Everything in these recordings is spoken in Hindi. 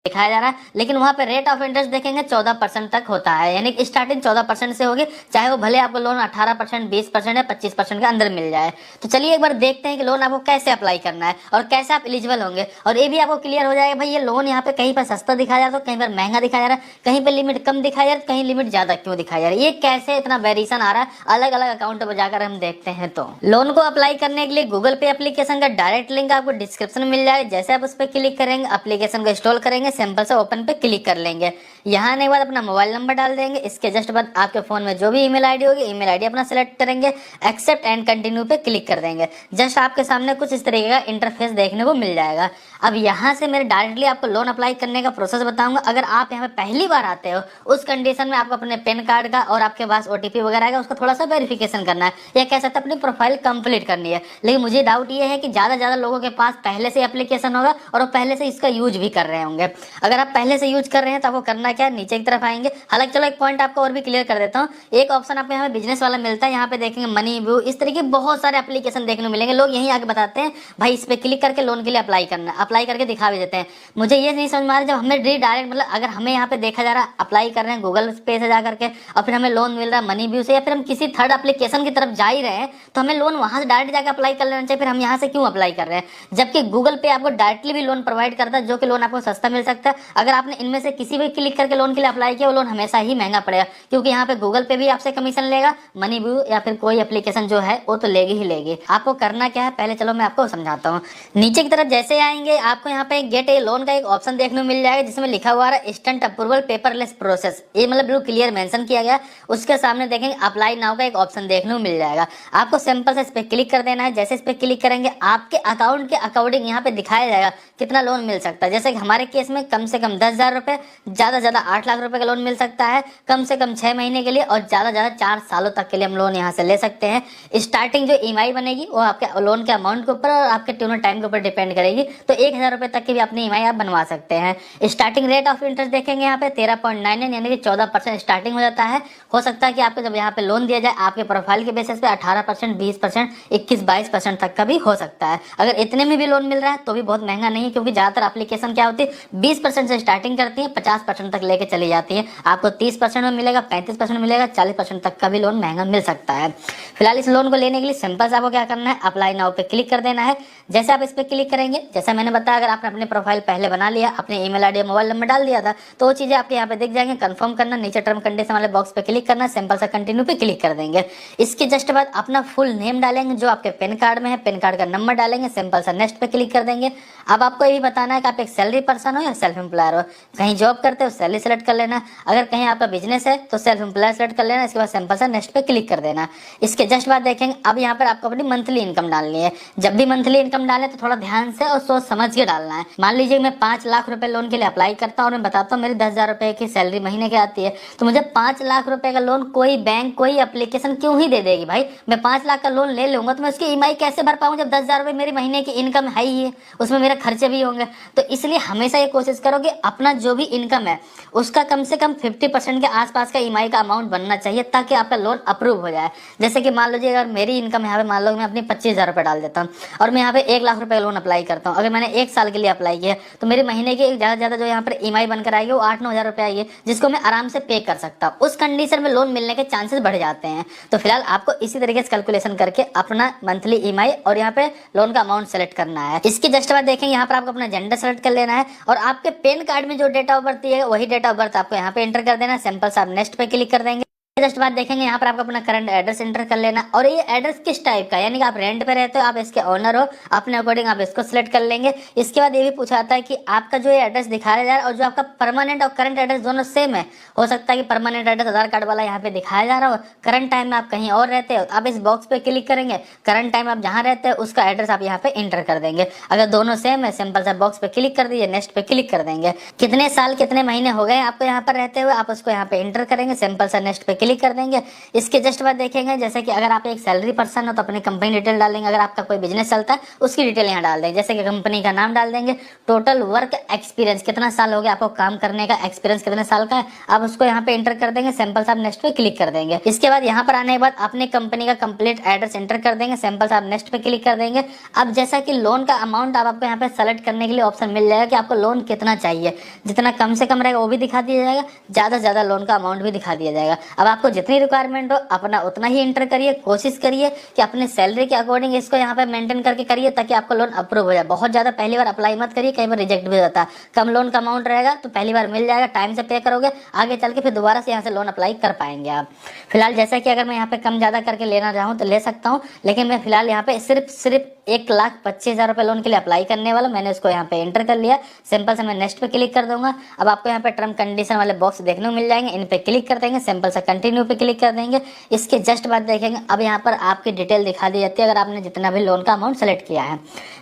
दिखाया जा रहा है, लेकिन वहां पे रेट ऑफ इंटरेस्ट देखेंगे 14% तक होता है, यानी कि स्टार्टिंग 14% से होगी, चाहे वो भले आपको लोन 18%, 20% या 25% के अंदर मिल जाए। तो चलिए एक बार देखते हैं कि लोन आपको कैसे अप्लाई करना है और कैसे आप एलिजिबल होंगे, और ये भी आपको क्लियर हो जाएगा भाई ये लोन यहाँ पे कहीं पर सस्ता दिखाया जा रहा है, तो कहीं पर महंगा दिखाया जा रहा है, कहीं पर लिमिट कम दिखाया जा रहा है, कहीं लिमिट ज्यादा क्यों दिखाया जा रहा है, ये कैसे इतना वेरिएशन आ रहा है अलग अलग अकाउंट पर जाकर हम देखते हैं। तो लोन को अप्लाई करने के लिए गूगल पे एप्लीकेशन का डायरेक्ट लिंक आपको डिस्क्रिप्शन में मिल जाएगा। जैसे आप उस पर क्लिक करेंगे, एप्लीकेशन को इंस्टॉल करेंगे, सिंपल से ओपन पे क्लिक कर लेंगे। यहाँ आने के बाद अपना मोबाइल नंबर डाल देंगे। इसके जस्ट बाद आपके फोन में जो भी ईमेल आईडी होगी, ईमेल आईडी अपना सेलेक्ट करेंगे, एक्सेप्ट एंड कंटिन्यू पे क्लिक कर देंगे। जस्ट आपके सामने कुछ इस तरीके का इंटरफेस देखने को मिल जाएगा। अब यहाँ से मैं डायरेक्टली आपको लोन अप्लाई करने का प्रोसेस बताऊंगा। अगर आप यहाँ पे पहली बार आते हो, उस कंडीशन में आपको अपने पैन कार्ड का और आपके पास ओटीपी वगैरह आएगा, उसका थोड़ा सा वेरिफिकेशन करना है, या कह सकते हैं अपनी प्रोफाइल कंप्लीट करनी है। लेकिन मुझे डाउट ये है कि ज्यादा लोगों के पास पहले से एप्लीकेशन होगा और वो पहले से इसका यूज भी कर रहे होंगे। अगर आप पहले से यूज कर रहे हैं तो आपको करना क्या है, नीचे की तरफ आएंगे। हालांकि चलो एक पॉइंट आपको और भी क्लियर कर देता हूँ। एक ऑप्शन आपको यहाँ पे बिजनेस वाला मिलता है, यहाँ पे देखेंगे मनी व्यू, इस तरीके बहुत सारे एप्लीकेशन देखने को मिलेंगे। लोग यहीं आके बताते हैं भाई इस पे क्लिक करके लोन के लिए अप्लाई करना, अप्लाई करके दिखा भी देते हैं। मुझे ये नहीं समझ में आ रहा, जब हमें डायरेक्ट मतलब अगर हमें यहाँ पे देखा जा रहा है अप्लाई कर रहे हैं गूगल पे से जा करके, और फिर हमें लोन मिल रहा है मनी व्यू से, या फिर हम किसी थर्ड एप्लीकेशन की तरफ जा ही रहे हैं, तो हमें लोन वहां से डायरेक्ट जाकर अप्लाई कर लेना चाहिए। फिर हम यहाँ से क्यों अप्लाई कर रहे हैं, जबकि गूगल पे आपको डायरेक्टली भी लोन प्रोवाइड करता है, जो कि लोन आपको सस्ता मिल सकता है। अगर आपने इनमें से किसी भी क्लिक करके लोन के लिए अप्लाई किया, वो लोन हमेशा ही महंगा पड़ेगा, क्योंकि यहाँ पे गूगल पे भी आपसे कमीशन लेगा, मनी व्यू या फिर कोई एप्लीकेशन जो है वो तो लेगी ही लेगी। आपको करना क्या है, पहले चलो मैं आपको समझाता हूँ। नीचे की तरफ जैसे आएंगे, आपको यहाँ पे गेट ए लोन का एक ऑप्शन देखने को मिल जाएगा, जिसमें लिखा हुआ है इंस्टेंट अप्रूवल पेपरलेस प्रोसेस। ये मतलब बिल्कुल क्लियर मेंशन किया गया। उसके सामने देखेंगे अप्लाई नाउ का एक ऑप्शन देखने को मिल जाएगा। आपको सिंपल से इस पे क्लिक कर देना है। जैसे इस पे क्लिक करेंगे, आपके अकाउंट के अकॉर्डिंग यहाँ पे दिखाया जाएगा कितना लोन मिल सकता है। जैसे कि हमारे केस में कम से कम 10,000 रुपए, ज्यादा से ज्यादा 8 लाख रुपए का लोन मिल सकता है, कम से कम 6 महीने के लिए, और ज्यादा 4 सालों तक के लिए हम लोन यहाँ से ले सकते हैं। स्टार्टिंग जो ईएमआई बनेगी वो आपके लोन के अमाउंट के ऊपर और आपके ट्यूनर टाइम के ऊपर डिपेंड करेगी। तो 1,000 रुपए तक की भी अपनी ईएमआई आप बनवा सकते हैं। स्टार्टिंग रेट ऑफ इंटरेस्ट देखेंगे यहाँ पे 13.99 यानी कि 14% स्टार्टिंग हो जाता है। हो सकता है कि आपको जब यहाँ पे लोन दिया जाए आपके प्रोफाइल के बेसिस पे 18%, 20%, 21-22% तक का भी हो सकता है। अगर इतने में भी लोन मिल रहा है तो भी बहुत महंगा नहीं है, क्योंकि ज्यादातर एप्लीकेशन क्या होती है 20% से स्टार्टिंग करती है, 50% तक लेके चली जाती है। आपको 30% में मिलेगा, 35% में मिलेगा, 40% तक का भी लोन महंगा मिल सकता है। फिलहाल इस लोन को लेने के लिए सिंपल से आपको क्या करना है, अप्लाई नाउ पे क्लिक कर देना है। जैसे आप इस पे क्लिक करेंगे, जैसा मैंने बताया, अगर आपने अपने प्रोफाइल पहले बना लिया, अपने ईमेल आईडी मोबाइल नंबर डाल दिया था, तो वो चीजें आपके यहाँ पे दिख जाएंगे। कंफर्म करना, नीचे टर्म कंडीशन वाले बॉक्स पे क्लिक करना, सिंपल सा कंटिन्यू पे क्लिक कर देंगे। इसके जस्ट बाद अपना फुल नेम डालेंगे जो आपके पेन कार्ड में है, पेन कार्ड का नंबर डालेंगे, सिंपल सा नेक्स्ट पे क्लिक कर देंगे। अब आपको ये भी बताना है कि आप एक सैलरी पर्सन हो या सेल्फ एम्प्लॉयर हो। कहीं जॉब करते हो सैलरी सेलेक्ट कर लेना, अगर कहीं आपका बिजनेस है तो सेल्फ एम्प्लॉयर सेलेक्ट कर लेना। इसके बाद सिंपल सा नेक्स्ट पे क्लिक कर देना। इसके जस्ट बाद देखेंगे अब यहाँ पर आपको अपनी मंथली इनकम डालनी है। जब भी मंथली इनकम डालें तो थोड़ा ध्यान से और सोच समझ के डालना है। मान लीजिए मैं 5 लाख रुपए लोन के लिए अप्लाई करता हूँ और मैं बताता हूँ मेरी 10,000 रुपए की सैलरी महीने की आती है, तो मुझे 5 लाख रुपए का लोन कोई बैंक कोई एप्लीकेशन क्यों ही दे देगी भाई। मैं 5 लाख का लोन ले लूंगा तो मैं उसकी ईएमआई कैसे भर पाऊंगा, जब 10,000 रुपए मेरी महीने की इनकम है ही है, उसमें मेरे खर्चे भी होंगे। तो इसलिए हमेशा ये कोशिश करो कि अपना जो भी इनकम है उसका कम से कम 50% के आसपास का ईएमआई का अमाउंट बनना चाहिए, ताकि आपका लोन अप्रूव हो जाए। जैसे कि मान लीजिए अगर मेरी इनकम यहाँ पे मान लो मैं अपनी 25,000 रुपए डाल देता हूँ और मैं यहाँ पे 1 लाख रुपए लोन अप्लाई करता हूँ, अगर मैंने 1 साल के लिए अप्लाई किया तो मेरे महीने की ज्यादा ज्यादा जो यहाँ पर ईएमआई बनकर आएगी वो 8-9 हजार रुपए आएगी, जिसको मैं आराम से पे कर सकता हूँ। उस कंडीशन में लोन मिलने के चांसेस बढ़ जाते हैं। तो फिलहाल आपको इसी तरीके से कैलकुलेशन करके अपना मंथली ईएमआई और यहाँ पे लोन का अमाउंट सेलेक्ट करना है। इसके जस्ट बाद देखेंगे यहाँ पर आपको अपना जेंडर सेलेक्ट कर लेना है और आपके पेन कार्ड में जो डेट ऑफ बर्थ है वही डेट ऑफ बर्थ आपको यहाँ पे एंटर कर देना है। सिंपल सा आप नेक्स्ट पे क्लिक कर देंगे। जस्ट बाद देखेंगे यहाँ पर आपको अपना करंट एड्रेस एंटर कर लेना, और ये एड्रेस किस टाइप का, यानी कि आप रेंट पे रहते हो, आप इसके ओनर हो, अपने अकॉर्डिंग आप इसको सिलेक्ट कर लेंगे। इसके बाद ये भी पूछा जाता है कि आपका जो ये एड्रेस दिखाया जा रहा है और जो आपका परमानेंट और करंट एड्रेस दोनों सेम है। हो सकता है कि परमानेंट एड्रेस आधार कार्ड वाला यहाँ पे दिखाया जा रहा हो, करंट टाइम में आप कहीं और रहते हो, आप इस बॉक्स पे क्लिक करेंगे, करंट टाइम आप जहाँ रहते हो उसका एड्रेस आप यहाँ पे एंटर कर देंगे। अगर दोनों सेम है सिंपल सा बॉक्स पे क्लिक कर दीजिए, नेक्स्ट पे क्लिक कर देंगे। कितने साल कितने महीने हो गए आपको यहाँ पर रहते हुए आप उसको यहाँ पे एंटर करेंगे, सिंपल सा नेक्स्ट पे क्लिक कर देंगे। इसके जस्ट बाद देखेंगे जैसे कि अगर आप एक सैलरी पर्सन हो तो अपनी कंपनी डिटेल डाल देंगे, अगर आपका कोई बिजनेस चलता है उसकी डिटेल यहाँ डाल देंगे, जैसे कि कंपनी का नाम डाल देंगे, टोटल वर्क एक्सपीरियंस कितना साल हो गया आपको काम करने का, एक्सपीरियंस कितने साल का है, आप उसको यहाँ पे एंटर कर देंगे। सिंपल सा नेक्स्ट पे क्लिक कर देंगे। इसके बाद यहाँ पर आने के बाद अपने कंपनी का कंप्लीट एड्रेस एंटर कर देंगे। सिंपल सा नेक्स्ट पे क्लिक कर देंगे। अब जैसा कि लोन का अमाउंट आपको यहाँ पे सेलेक्ट करने के लिए ऑप्शन मिल जाएगा कि आपको लोन कितना चाहिए, जितना कम से कम रहेगा वो भी दिखा दिया जाएगा, ज्यादा से ज्यादा लोन का अमाउंट भी दिखा दिया जाएगा। अब आपको जितनी रिक्वायरमेंट हो अपना उतना ही एंटर करिए, कोशिश करिए कि अपने सैलरी के अकॉर्डिंग इसको यहाँ पे मेंटेन करके करिए ताकि आपको लोन अप्रूव हो जाए। बहुत ज्यादा पहली बार अप्लाई मत करिए, कई बार रिजेक्ट भी होता है। कम लोन का अमाउंट रहेगा तो पहली बार मिल जाएगा, टाइम से पे करोगे आगे चल के फिर दोबारा से यहाँ से लोन अप्लाई कर पाएंगे आप। फिलहाल जैसा कि अगर मैं यहाँ पे कम ज्यादा करके लेना चाहूँ तो ले सकता हूँ, लेकिन मैं फिलहाल यहाँ पे सिर्फ 1,25,000 रुपए लोन के लिए अप्लाई करने वाला। मैंने उसको यहाँ पे एंटर कर लिया। सिंपल से मैं नेक्स्ट पे क्लिक कर दूंगा। अब आपको यहाँ पे टर्म कंडीशन वाले बॉक्स देखने को मिल जाएंगे, इन पे क्लिक कर देंगे। सिंपल से कंटिन्यू पे क्लिक कर देंगे। इसके जस्ट बाद देखेंगे अब यहाँ पर आपकी डिटेल दिखा दी जाती है अगर आपने जितना भी लोन का अमाउंट सेलेक्ट किया है।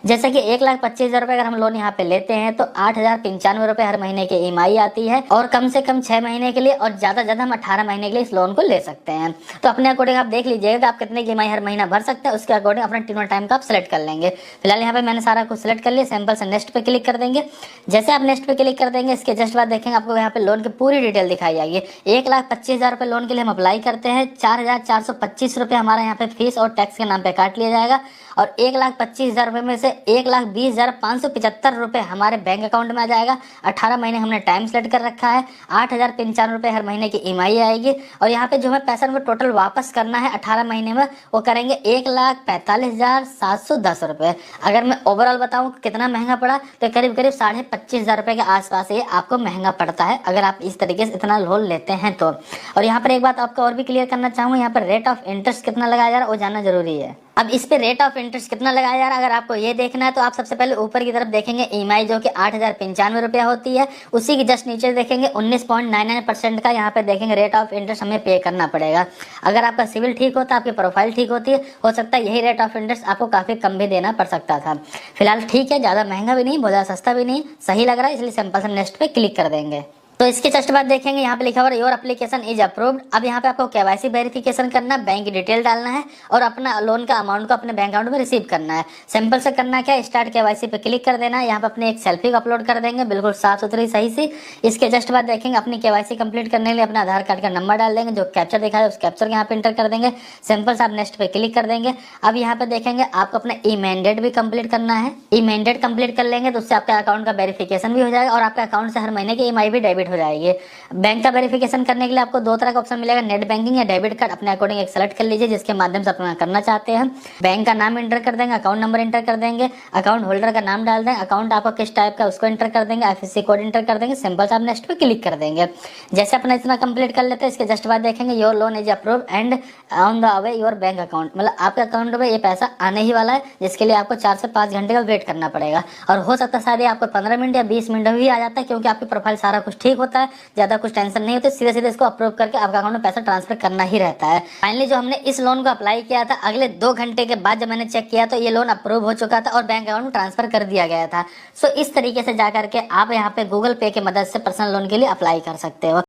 जैसे कि 1,25,000 रुपए अगर हम लोन यहाँ पे लेते हैं तो 8,095 रुपए हर महीने की EMI आती है, और कम से कम 6 महीने के लिए और ज्यादा ज्यादा हम 18 महीने के लिए इस लोन को ले सकते हैं। तो अपने अकॉर्डिंग आप देख लीजिएगा कि आप कितने की EMI हर महीना भर सकते हैं, उसके अकॉर्डिंग अपना तीनों टाइम का आप सेलेक्ट कर लेंगे। फिलहाल यहाँ पे मैंने सारा कुछ सिलेक्ट कर लिया। सिंपल से नेक्स्ट पे क्लिक कर देंगे। जैसे आप नेक्स्ट पे क्लिक कर देंगे इसके जस्ट बाद देखेंगे आपको यहाँ पे लोन की पूरी डिटेल दिखाई जाएगी। 1,25,000 रुपए लोन के लिए हम अप्लाई करते हैं, 4,425 रुपए हमारा यहाँ पे फीस और टैक्स के नाम पे काट लिया जाएगा, और 1,25,000 रुपए में से 1,20,575 रुपए हमारे बैंक अकाउंट में आ जाएगा। 18 महीने हमने टाइम सेलेक्ट कर रखा है। 8,095 रुपए हर महीने की EMI आएगी, और यहाँ पे जो हमें पैसा टोटल वापस करना है 18 महीने में वो करेंगे 1,45,710 रुपए। अगर मैं ओवरऑल बताऊं कितना महंगा पड़ा तो करीब 25,500 रुपए के आसपास ये आपको महंगा पड़ता है अगर आप इस तरीके से इतना लोन लेते हैं तो। और यहाँ पर एक बात आपको और भी क्लियर करना चाहूंगा, यहाँ पर रेट ऑफ इंटरेस्ट कितना लगाया जा रहा है वो जानना जरूरी है। अब इस पे रेट ऑफ इंटरेस्ट कितना लगाया जा रहा है अगर आपको ये देखना है तो आप सबसे पहले ऊपर की तरफ देखेंगे EMI जो कि 8,095 रुपया होती है, उसी की जस्ट नीचे देखेंगे 19.99% का यहाँ पे देखेंगे रेट ऑफ इंटरेस्ट हमें पे करना पड़ेगा। अगर आपका सिविल ठीक होता है, आपकी प्रोफाइल ठीक होती है, हो सकता है यही रेट ऑफ इंटरेस्ट आपको काफी कम भी देना पड़ सकता था। फिलहाल ठीक है, ज्यादा महंगा भी नहीं, बहुत ज्यादा सस्ता भी नहीं, सही लग रहा है, इसलिए सिंपल से नेक्स्ट पे क्लिक कर देंगे। तो इसके जस्ट बाद देखेंगे यहाँ पे लिखा हुआ योर एप्लीकेशन इज अप्रूव्ड। अब यहाँ पे आपको KYC वेरिफिकेशन करना है, बैंक की डिटेल डालना है और अपना लोन का अमाउंट को अपने बैंक अकाउंट में रिसीव करना है। सिंपल से करना क्या है, स्टार्ट KYC पे क्लिक कर देना है। यहाँ पे अपने एक सेल्फी को अपलोड कर देंगे बिल्कुल साफ सुथरी सही सी। इसके जस्ट बाद देखेंगे अपनी KYC कंप्लीट करने के लिए अपना आधार कार्ड का नंबर डाल देंगे, जो कैप्चर दिखा है उस कैप्चर यहाँ पे इंटर कर देंगे। सिंपल से आप नेक्स्ट पे क्लिक कर देंगे। अब यहाँ पे देखेंगे आपको अपना ई-मैंडेट भी कंप्लीट करना है। ई-मैंडेट कंप्लीट कर लेंगे तो उससे आपके अकाउंट का वेरिफिकेशन भी हो जाएगा और आपके अकाउंट से हर महीने की EMI भी डेबिट हो जाएगी। बैंक का वेरिफिकेशन करने के लिए आपको दो तरह का ऑप्शन मिलेगा, नेट बैंकिंग या डेबिट कार्ड। अपने अकॉर्डिंग एक सेलेक्ट कर लीजिए जिसके माध्यम से अपना करना चाहते हैं। बैंक का नाम एंटर कर देंगे, अकाउंट नंबर एंटर कर देंगे, अकाउंट होल्डर का नाम डाल दें, अकाउंट आपको किस टाइप का उसको एंटर कर देंगे, IFSC कोड एंटर कर देंगे। सिंपल से आप नेक्स्ट पे क्लिक कर देंगे। जैसे अपना इतना कंप्लीट कर लेते हैं इसके जस्ट बाद देखेंगे your loan is approve and on the away your bank account, मतलब आपके अकाउंट में ये पैसा आने ही वाला है, जिसके लिए आपको 4 से 5 घंटे का वेट करना पड़ेगा। और हो सकता है शायद आपको 15 मिनट या 20 मिनट में भी आ जाता है, क्योंकि आपकी प्रोफाइल सारा कुछ ठीक होता है, ज्यादा कुछ टेंशन नहीं होती, सीधे सीधे इसको अप्रूव करके आपके अकाउंट में पैसा ट्रांसफर करना ही रहता है। फाइनली जो हमने इस लोन को अप्लाई किया था, अगले 2 घंटे के बाद जब मैंने चेक किया तो ये लोन अप्रूव हो चुका था और बैंक अकाउंट में ट्रांसफर कर दिया गया था। सो इस तरीके से जाकर के आप यहाँ पे गूगल पे की मदद से पर्सनल लोन के लिए अप्लाई कर सकते हो।